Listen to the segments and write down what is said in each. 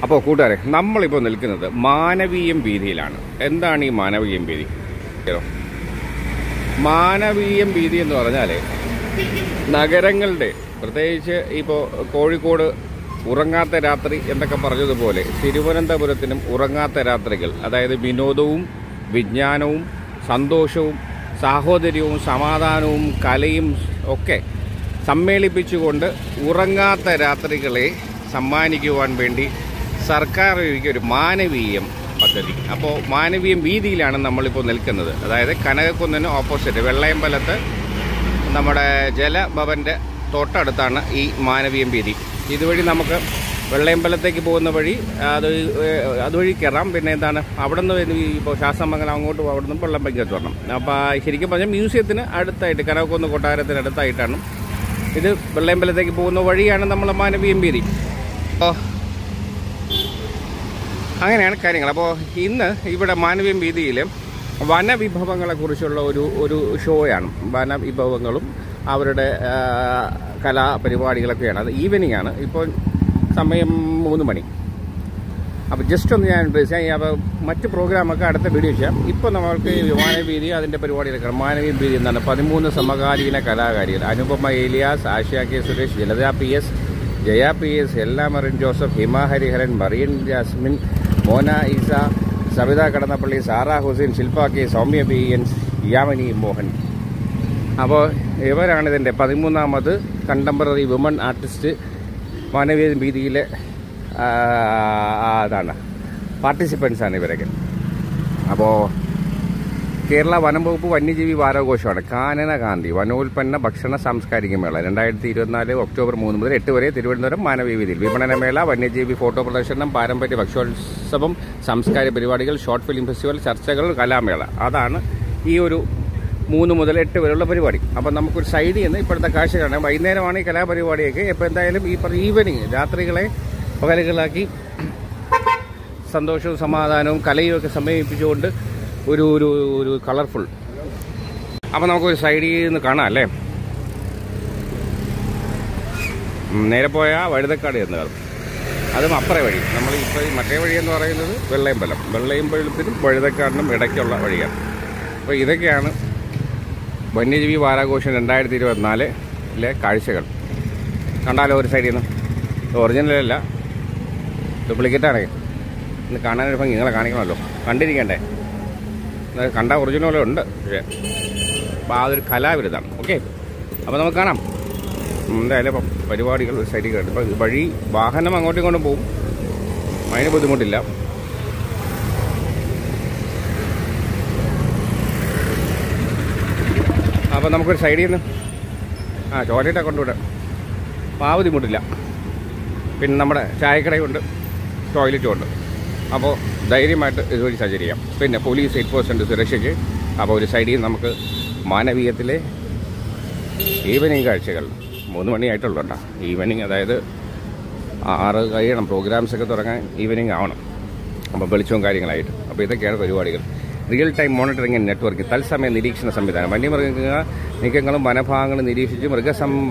അപ്പോൾ കൂട്ടുകാരെ, നമ്മളിപ്പോൾ നിൽക്കുന്നത് മാനവീയം വീതിയിലാണ്. എന്താണ് ഈ മാനവീയം വീതി? മാനവീയം വീതി എന്ന് പറഞ്ഞാൽ നഗരങ്ങളുടെ, പ്രത്യേകിച്ച് ഇപ്പോൾ കോഴിക്കോട് ഉറങ്ങാത്ത രാത്രി എന്നൊക്കെ പറഞ്ഞതുപോലെ തിരുവനന്തപുരത്തിനും ഉറങ്ങാത്ത രാത്രികൾ, അതായത് വിനോദവും വിജ്ഞാനവും സന്തോഷവും സാഹോദര്യവും സമാധാനവും കലയും ഒക്കെ സമ്മേളിപ്പിച്ചുകൊണ്ട് ഉറങ്ങാത്ത രാത്രികളെ സമ്മാനിക്കുവാൻ വേണ്ടി സർക്കാർ ഒരു മാനവീയം പദ്ധതി. അപ്പോൾ മാനവീയം വീതിയിലാണ് നമ്മളിപ്പോൾ നിൽക്കുന്നത്. അതായത് കനകക്കുന്നിന് ഓപ്പോസിറ്റ് വെള്ളയമ്പലത്ത് നമ്മുടെ ജലഭവൻ്റെ തൊട്ടടുത്താണ് ഈ മാനവീയം വീതി. ഇതുവഴി നമുക്ക് വെള്ളയമ്പലത്തേക്ക് പോകുന്ന വഴി അതുവഴി കയറാം. പിന്നെ എന്താണ്, അവിടെ നിന്ന് ഇപ്പോൾ ശാസ്ത്രമംഗലം അങ്ങോട്ട് അവിടെ നിന്ന് വെള്ളമ്പലത്ത് വരണം. അപ്പോൾ ശരിക്കും പറഞ്ഞാൽ മ്യൂസിയത്തിന് അടുത്തായിട്ട്, കനകക്കുന്ന് കൊട്ടാരത്തിന് അടുത്തായിട്ടാണ് ഇത്. വെള്ളയമ്പലത്തേക്ക് പോകുന്ന വഴിയാണ് നമ്മളെ മാനവീയം വീതി. അപ്പോൾ അങ്ങനെയാണ് കാര്യങ്ങൾ. അപ്പോൾ ഇന്ന് ഇവിടെ മാനവീയം വീതിയിൽ വനവിഭവങ്ങളെക്കുറിച്ചുള്ള ഒരു ഷോയാണ്. വനവിഭവങ്ങളും അവരുടെ കലാപരിപാടികളൊക്കെയാണ്. അത് ഈവനിങ് ആണ്. ഇപ്പോൾ സമയം 3 മണി. അപ്പോൾ ജസ്റ്റ് ഒന്ന് ഞാൻ അപ്പോൾ മറ്റ് പ്രോഗ്രാമൊക്കെ അടുത്ത വീഡിയോ ചെയ്യാം. ഇപ്പോൾ നമ്മൾക്ക് മാനവീതി അതിൻ്റെ പരിപാടിയിലൊക്കെ. മാനവീയം വീതി എന്നാണ് 13 സമകാലീന കലാകാരികൾ: അനുപമ ഏലിയാസ്, ആശയ K Suresh, Jalaja PS, Jaya PS, എല്ലാ മെറിൻ ജോസഫ്, ഹിമ ഹരിഹരൻ, മറിയൻ ജാസ്മിൻ, മോന ഈസ, സവിത കടന്നപ്പള്ളി, സാറ ഹുസൈൻ, ശില്പ കെ, സൗമ്യ BN, യാമിനി മോഹൻ. അപ്പോൾ ഇവരാണ് ഇതിൻ്റെ 13ാമത് കണ്ടംപററി വുമൺ ആർട്ടിസ്റ്റ് മാനവീയ വീതിയിലെ അതാണ് പാർട്ടിസിപ്പൻസാണ് ഇവരൊക്കെ. അപ്പോൾ കേരള വനം വകുപ്പ് വന്യജീവി വാരാഘോഷമാണ് കാനനകാന്തി വനോൽപ്പന്ന ഭക്ഷണ സാംസ്കാരിക മേള 2024 ഒക്ടോബർ 3 മുതൽ 8 വരെ തിരുവനന്തപുരം മാനവീയ വീതിയിൽ. വിപണനമേള, വന്യജീവി ഫോട്ടോ പ്രദർശനം, പാരമ്പര്യ ഭക്ഷ്യോത്സവം, സാംസ്കാരിക പരിപാടികൾ, ഷോർട്ട് ഫിലിം ഫെസ്റ്റിവൽ, ചർച്ചകൾ, കലാമേള. അതാണ് ഈ ഒരു 3 മുതൽ 8 വരെയുള്ള പരിപാടി. അപ്പം നമുക്കൊരു സൈഡിൽ നിന്ന് ഇപ്പോഴത്തെ കാഴ്ച കാണാം. വൈകുന്നേരമാണ് ഈ കലാപരിപാടിയൊക്കെ. ഇപ്പോൾ എന്തായാലും ഈ ഈവനിങ് രാത്രികളെ പകലുകളാക്കി സന്തോഷവും സമാധാനവും കലയും ഒക്കെ സമന്വയിപ്പിച്ചുകൊണ്ട് ഒരു കളർഫുൾ. അപ്പം നമുക്കൊരു സൈഡിൽ നിന്ന് കാണാം അല്ലേ. നേരെ പോയാൽ വഴുതക്കാട് എന്ന് കാണും. അതും അപ്പുറ വഴി. നമ്മൾ ഇപ്പോൾ മറ്റേ വഴി എന്ന് പറയുന്നത് വെള്ളയമ്പലത്തിനും വഴുതക്കാടിനും ഇടയ്ക്കുള്ള വഴിയാണ്. അപ്പോൾ ഇതൊക്കെയാണ് വന്യജീവി വാരാഘോഷം 2024 കാഴ്ചകൾ. കണ്ടാലോ ഒരു സൈഡിൽ നിന്ന്. ഒറിജിനലല്ല, ഡ്യൂപ്ലിക്കേറ്റാണ്. ഇന്ന് കാണാനൊരു ഭംഗി നിങ്ങളെ കാണിക്കണമല്ലോ, കണ്ടിരിക്കണ്ടേ. കണ്ട ഒറിജിനലും ഉണ്ട്, പക്ഷേ അപ്പോൾ അതൊരു കലാവിരുതാണ്. ഓക്കെ, അപ്പോൾ നമുക്ക് കാണാം. എന്തായാലും ഇപ്പം പരിപാടികൾ ഒരു സൈഡിൽ കണ്ടു. ഇപ്പോൾ വഴി വാഹനം അങ്ങോട്ടും ഇങ്ങോട്ടും പോകും, അതിന് ബുദ്ധിമുട്ടില്ല. അപ്പോൾ നമുക്കൊരു സൈഡിൽ നിന്ന് ടോയ്ലറ്റൊക്കെ കൊണ്ടുവിടാം, അപ്പോൾ ആ ബുദ്ധിമുട്ടില്ല. പിന്നെ നമ്മുടെ ചായക്കടയുണ്ട്, ടോയ്ലറ്റും ഉണ്ട്. അപ്പോൾ ധൈര്യമായിട്ട് ഇതുവഴി സഞ്ചരിക്കാം. പിന്നെ പോലീസ് 8% സുരക്ഷയ്ക്ക്. അപ്പോൾ ഒരു സൈഡിൽ നമുക്ക് മാനവീയത്തിലെ ഈവനിങ് കാഴ്ചകൾ. 3 മണിയായിട്ടുള്ളൂ കേട്ടോ ഈവനിങ്. അതായത് 6 കഴിയണം പ്രോഗ്രാംസൊക്കെ തുടങ്ങാൻ, ഈവനിങ് ആവണം. അപ്പോൾ വെളിച്ചവും കാര്യങ്ങളായിട്ട്. അപ്പോൾ ഇതൊക്കെയാണ് പരിപാടികൾ. Real time monitoring and networking, തത്സമയ നിരീക്ഷണ സംവിധാനം. നീക്കങ്ങളും വനഭാഗങ്ങളും നിരീക്ഷിച്ച്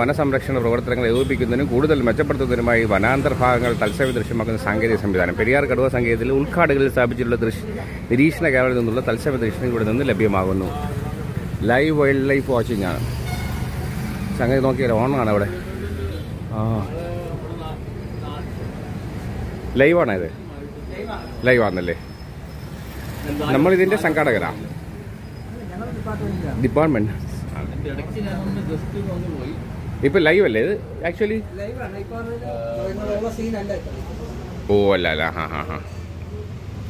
വനസംരക്ഷണ പ്രവർത്തനങ്ങൾ ഏകോപിപ്പിക്കുന്നതിനും കൂടുതൽ മെച്ചപ്പെടുത്തുന്നതിനുമായി വനാന്തർഭാഗങ്ങൾ തത്സമയ ദൃശ്യമാക്കുന്ന സാങ്കേതിക സംവിധാനം. പെരിയാർ കടുവ സങ്കേതത്തിൽ ഉൾക്കാടുകളിൽ സ്ഥാപിച്ചിട്ടുള്ള നിരീക്ഷണ ക്യാമറയിൽ നിന്നുള്ള തത്സമയ ദൃശ്യം ഇവിടെ നിന്ന് ലഭ്യമാകുന്നു. ലൈവ് വൈൽഡ് ലൈഫ് വാച്ചിങ് ആണ് സംഗതി. നോക്കിയാൽ ഓണാണ് അവിടെ. ലൈവാണ് ഇത്, ലൈവാണല്ലേ. നമ്മളിതിൻ്റെ സംഘാടകരാണ്, ഡിപ്പാർട്ട്മെന്റ്. ഇപ്പൊ ലൈവ് അല്ലേ ഇത് ആക്ച്വലി? ഓ അല്ല അല്ല, ഹാ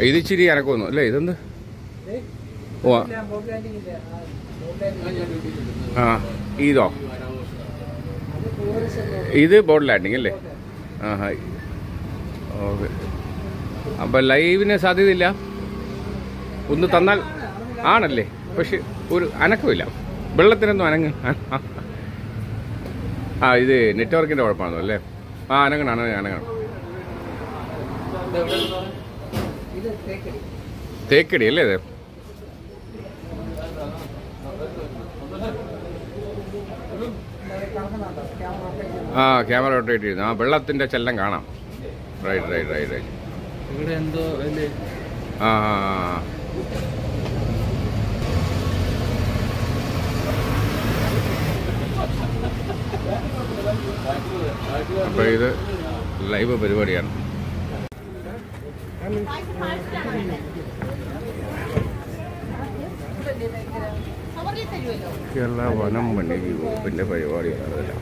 ഇത് ഇച്ചിരി എനക്കൊന്നു അല്ലേ. ഇതെന്ത്? ഓ ഇതോ? ഇത് ബോർഡ് ലാൻഡിങ് അല്ലേ? ഓക്കെ. അപ്പം ലൈവിന് സാധ്യതയില്ല. ഒന്ന് തന്നാൽ ആണല്ലേ, പക്ഷെ ഒരു അനക്കമില്ല. വെള്ളത്തിനൊന്നും ഇത് നെറ്റ്വർക്കിൻ്റെ കുഴപ്പമാണോ അല്ലേ? അനങ്ങണം. തേക്കടി അല്ലേ ഇത്? ക്യാമറ റൊട്ടേറ്റ് ചെയ്യുന്നു. വെള്ളത്തിൻ്റെ ചെല്ലം കാണാം. റൈറ്റ്. ഇവിടെ എന്തോ അല്ലേ. അപ്പോൾ ഇത് ലൈവ് പരിപാടിയാണ്. കേരള വനം വന്യജീവി വകുപ്പിൻ്റെ പരിപാടിയാണ് ഇതെല്ലാം.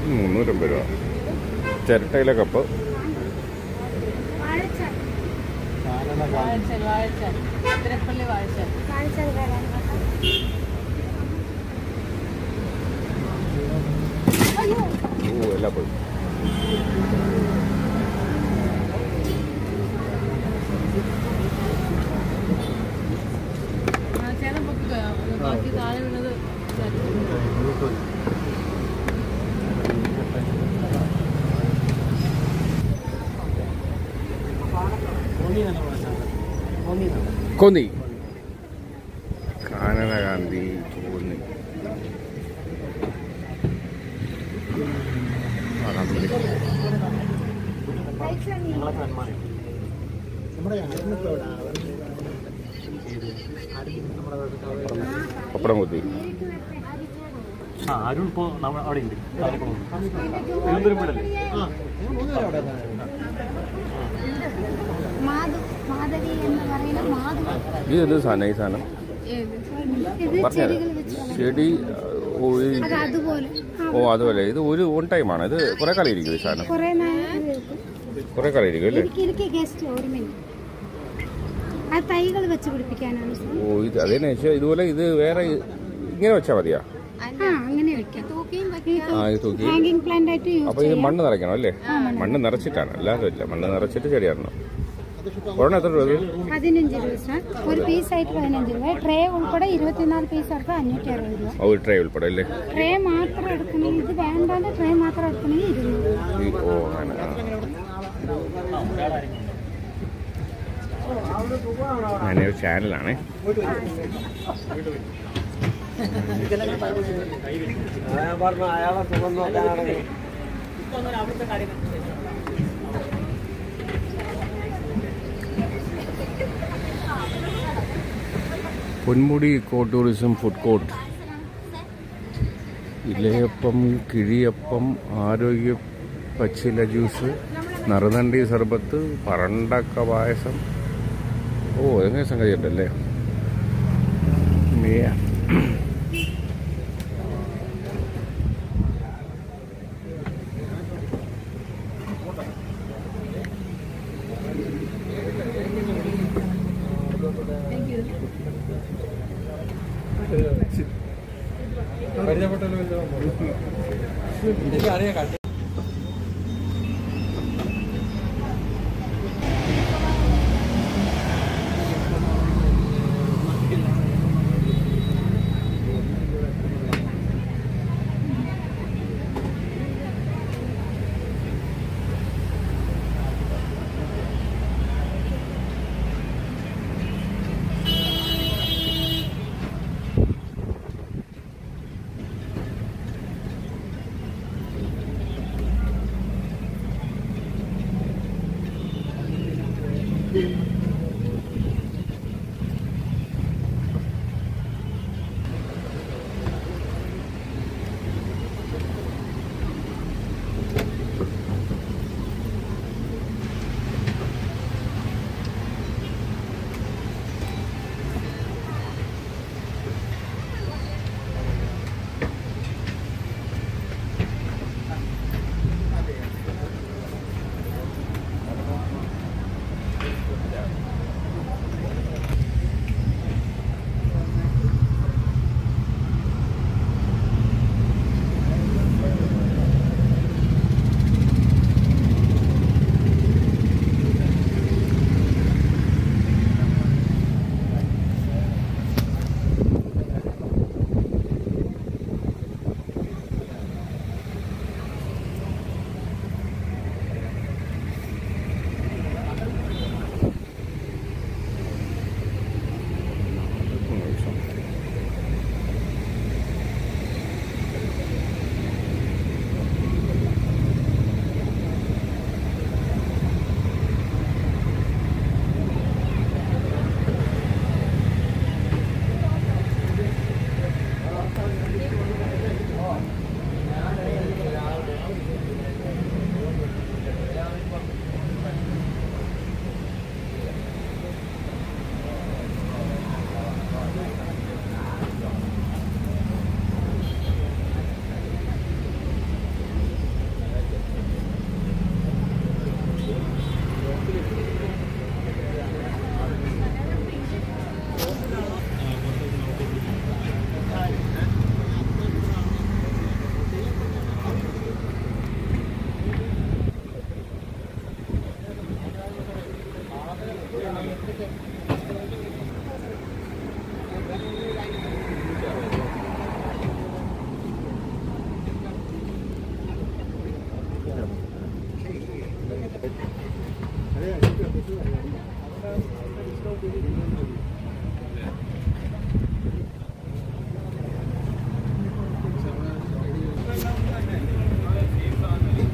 $350 ചിരട്ടയിലെ കപ്പ്. എല്ലാം പോയി. ബാക്കി താഴെ വീണത് കോന്നി, കാനനഗാന്ധി കോന്നി. പപ്പടം കുത്തി. അരുൺ ഇപ്പോൾ അവിടെ ഉണ്ട്. ഇതെന്ത് സാധനം? ഈ സാധനം പറഞ്ഞത് ചെടി. അതുപോലെ ഇത് ഒരു ഓൺ ടൈമാണ്. ഇത് കുറെ കാലം ഇരിക്കും. ഈ സാധനം കുറെ കാലം ഇരിക്കും അല്ലേ? ഇത് അതിനെ ഇതുപോലെ ഇത് വേറെ ഇങ്ങനെ വെച്ചാൽ മതിയാ? അപ്പൊ ഇത് മണ്ണ് നിറയ്ക്കണം അല്ലേ? മണ്ണ് നിറച്ചിട്ടാണ്, അല്ലാതെ ഇല്ല. മണ്ണ് നിറച്ചിട്ട് ചെടിയാണോ? ഒരെണ്ണം എത്ര രൂപ? 15 രൂപ സാർ. ഒരു പീസായിട്ട് 15 രൂപ. ട്രേ ഉൾപ്പെടെ 24 പീസ് എടുത്താൽ 560 രൂപ. ഒരു ട്രേ ഉൾപ്പെടെ അല്ലേ? ട്രേ മാത്രം എടുക്കണമെങ്കിൽ, ഇത് വേണ്ടാതെ ട്രേ മാത്രം എടുക്കണമെങ്കിൽ 200 രൂപ. ഓ അങ്ങനെ. ഞാനൊരു ചാനലാണേ. Ponmudi eco tourism food court. ഇലയപ്പം, കിഴിയപ്പം, ആരോഗ്യ പച്ചില ജ്യൂസ്, നറുനണ്ടി സർബത്ത്, പറണ്ടക്ക പായസം. ഓ എങ്ങനെ സംഗതി ഉണ്ടല്ലേ?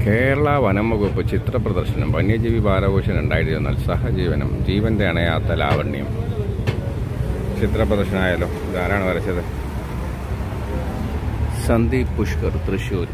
കേരള വനം വകുപ്പ് ചിത്ര പ്രദർശനം വന്യജീവി വാരാഘോഷം 2024 സഹജീവനം ജീവന്റെ അണയാത്ത ലാവണ്യം. ചിത്ര പ്രദർശനമായാലോ? ഇതാരാണ് വരച്ചത്? Sandeep Pushkar, Thrissur.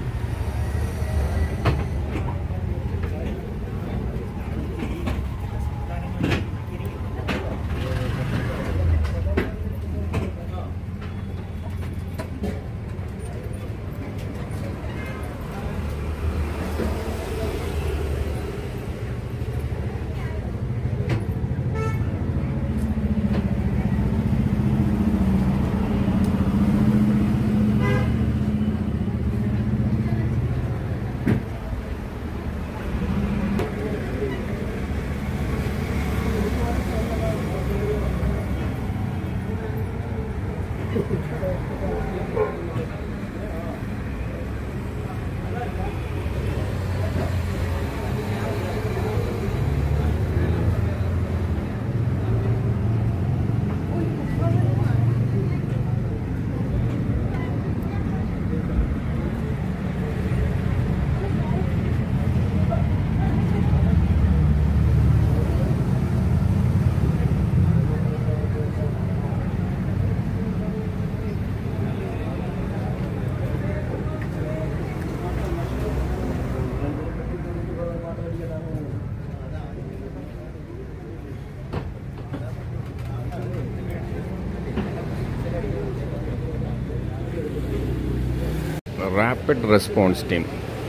Rapid response team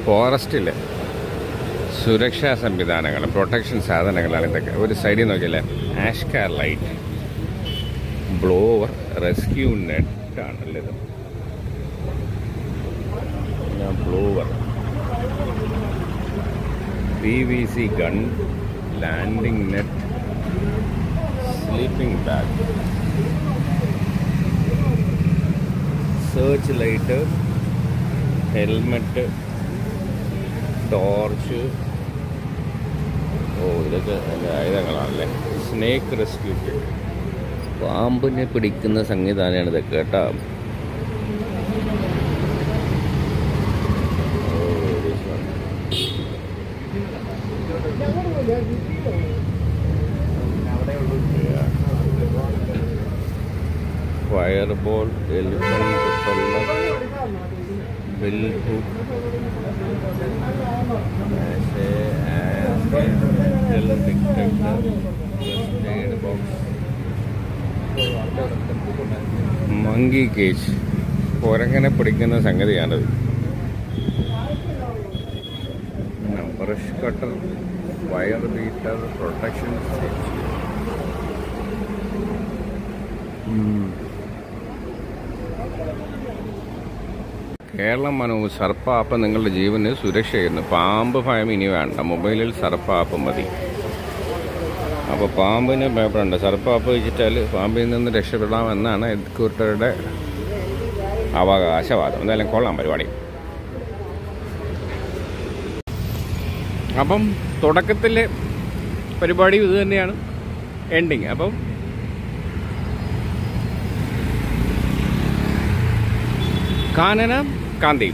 ഫോറസ്റ്റിലെ സുരക്ഷാ സംവിധാനങ്ങൾ, പ്രൊട്ടക്ഷൻ സാധനങ്ങളാണ് ഇതൊക്കെ. ഒരു സൈഡിൽ നോക്കിയല്ലേ, Aska light, blower, rescue net ആണല്ലേ ഇത്. Blower, PVC gun, landing net, sleeping bag, search light, helmet, torch. ഇതൊക്കെ എൻ്റെ ആയുധങ്ങളാണല്ലേ. സ്നേക്ക് റെസ്ക്യൂ കിറ്റ്, പാമ്പിനെ പിടിക്കുന്ന സംവിധാനമാണ് ഇതൊക്കെ കേട്ടോ. Fire ball, elephant repeller, bell hook, monkey cage, കുരങ്ങനെ പിടിക്കുന്ന സംഗതിയാണത്. Brush cutter, wire beater, protection set. Keralam മനവും സർപ്പ ആപ്പ് നിങ്ങളുടെ ജീവന് സുരക്ഷയായിരുന്നു. പാമ്പ് ഭയം ഇനി വേണ്ട, മൊബൈലിൽ സർപ്പ ആപ്പ് മതി. അപ്പോൾ പാമ്പിന് ഭയപ്പെടേണ്ട, സർപ്പ ആപ്പ് വെച്ചിട്ടാൽ പാമ്പിൽ നിന്ന് രക്ഷപ്പെടാമെന്നാണ് കൂട്ടരുടെ അവകാശവാദം. എന്തായാലും കൊള്ളാം പരിപാടി. അപ്പം തുടക്കത്തിലെ പരിപാടി ഇത് തന്നെയാണ്, എൻഡിങ്. അപ്പം കാനന കാന്തി.